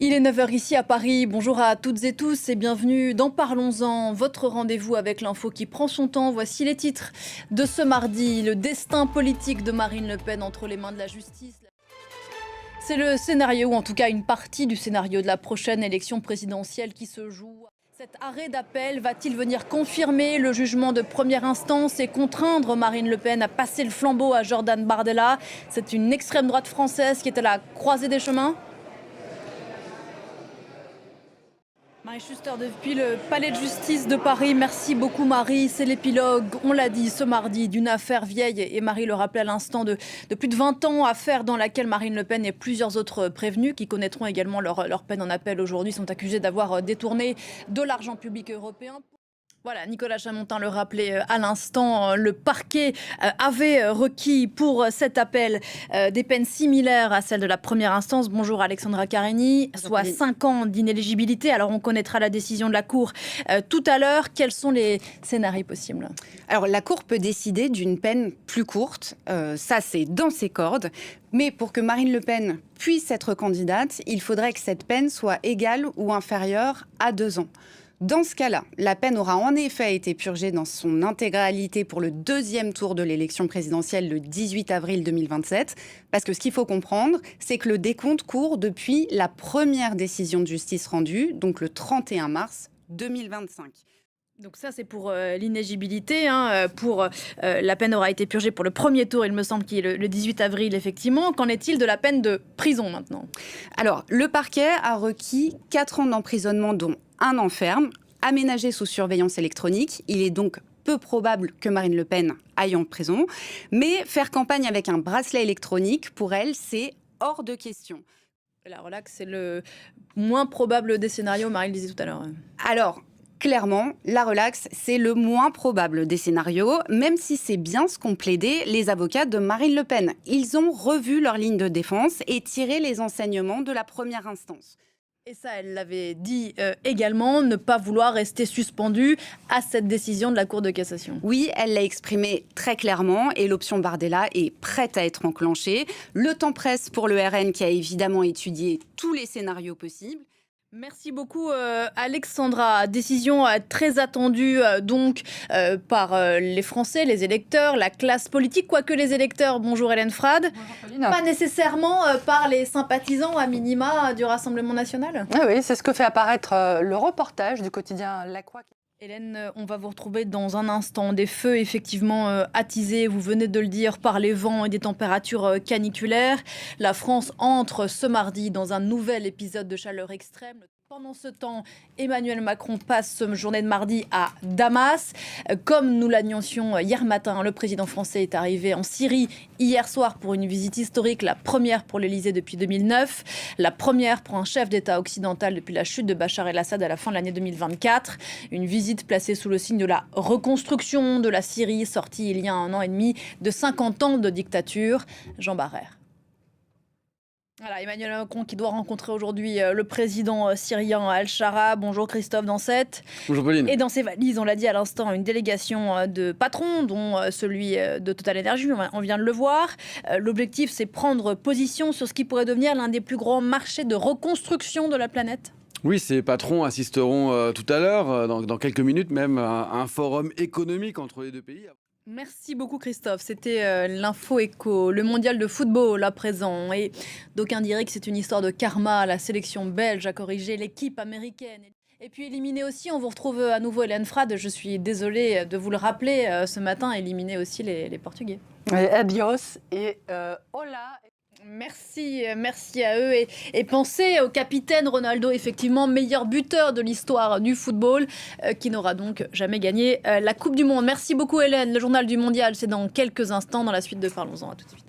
Il est 9 heures ici à Paris. Bonjour à toutes et tous et bienvenue dans Parlons-en, votre rendez-vous avec l'info qui prend son temps. Voici les titres de ce mardi. Le destin politique de Marine Le Pen entre les mains de la justice. C'est le scénario, ou en tout cas une partie du scénario de la prochaine élection présidentielle qui se joue. Cet arrêt d'appel va-t-il venir confirmer le jugement de première instance et contraindre Marine Le Pen à passer le flambeau à Jordan Bardella? C'est une extrême droite française qui est à la croisée des chemins. Marie Schuster depuis le Palais de justice de Paris. Merci beaucoup Marie. C'est l'épilogue, on l'a dit ce mardi, d'une affaire vieille et Marie le rappelait à l'instant de plus de 20 ans. Affaire dans laquelle Marine Le Pen et plusieurs autres prévenus qui connaîtront également leur peine en appel aujourd'hui sont accusés d'avoir détourné de l'argent public européen. Voilà, Nicolas Chamontin le rappelait à l'instant, le parquet avait requis pour cet appel des peines similaires à celles de la première instance. Bonjour Alexandra Carini, soit 5 ans d'inéligibilité. Alors on connaîtra la décision de la Cour tout à l'heure. Quels sont les scénarios possibles? Alors la Cour peut décider d'une peine plus courte, ça c'est dans ses cordes. Mais pour que Marine Le Pen puisse être candidate, il faudrait que cette peine soit égale ou inférieure à 2 ans. Dans ce cas-là, la peine aura en effet été purgée dans son intégralité pour le deuxième tour de l'élection présidentielle le 18 avril 2027. Parce que ce qu'il faut comprendre, c'est que le décompte court depuis la première décision de justice rendue, donc le 31 mars 2025. Donc ça, c'est pour l'inéligibilité. La peine aura été purgée pour le premier tour, il me semble, qui est le 18 avril, effectivement. Qu'en est-il de la peine de prison maintenant? Alors, le parquet a requis 4 ans d'emprisonnement, dont 1 an ferme, aménagé sous surveillance électronique. Il est donc peu probable que Marine Le Pen aille en prison. Mais faire campagne avec un bracelet électronique, pour elle, c'est hors de question. La relax, c'est le moins probable des scénarios, Marie le disait tout à l'heure. Alors, clairement, la relax, c'est le moins probable des scénarios, même si c'est bien ce qu'ont plaidé les avocats de Marine Le Pen. Ils ont revu leur ligne de défense et tiré les enseignements de la première instance. Et ça, elle l'avait dit également, ne pas vouloir rester suspendue à cette décision de la Cour de cassation. Oui, elle l'a exprimé très clairement et l'option Bardella est prête à être enclenchée. Le temps presse pour le RN qui a évidemment étudié tous les scénarios possibles. Merci beaucoup Alexandra. Décision très attendue par les Français, les électeurs, la classe politique, quoique les électeurs, bonjour Hélène Frade, pas nécessairement par les sympathisants à minima du Rassemblement national. Oui, c'est ce que fait apparaître le reportage du quotidien La Croix. Hélène, on va vous retrouver dans un instant. Des feux effectivement attisés, vous venez de le dire, par les vents et des températures caniculaires. La France entre ce mardi dans un nouvel épisode de chaleur extrême. Pendant ce temps, Emmanuel Macron passe cette journée de mardi à Damas. Comme nous l'annoncions hier matin, le président français est arrivé en Syrie hier soir pour une visite historique, la première pour l'Elysée depuis 2009, la première pour un chef d'État occidental depuis la chute de Bachar el-Assad à la fin de l'année 2024. Une visite placée sous le signe de la reconstruction de la Syrie, sortie il y a 1 an et demi de 50 ans de dictature. Jean Barrère. Voilà, Emmanuel Macron qui doit rencontrer aujourd'hui le président syrien Al-Shara. Bonjour Christophe Dansette. Bonjour Pauline. Et dans ses valises, on l'a dit à l'instant, une délégation de patrons, dont celui de Total Energy, on vient de le voir. L'objectif, c'est prendre position sur ce qui pourrait devenir l'un des plus grands marchés de reconstruction de la planète. Oui, ces patrons assisteront tout à l'heure, dans quelques minutes même, à un forum économique entre les deux pays. Merci beaucoup Christophe, c'était l'info éco, le mondial de football à présent. Et d'aucuns diraient que c'est une histoire de karma, la sélection belge a corrigé l'équipe américaine. Et puis éliminer aussi, on vous retrouve à nouveau Hélène Frade, je suis désolée de vous le rappeler ce matin, éliminer aussi les Portugais. Adios et hola. Merci à eux et pensez au capitaine Ronaldo, effectivement meilleur buteur de l'histoire du football, qui n'aura donc jamais gagné la Coupe du Monde. Merci beaucoup Hélène, le journal du mondial c'est dans quelques instants dans la suite de Parlons-en, à tout de suite.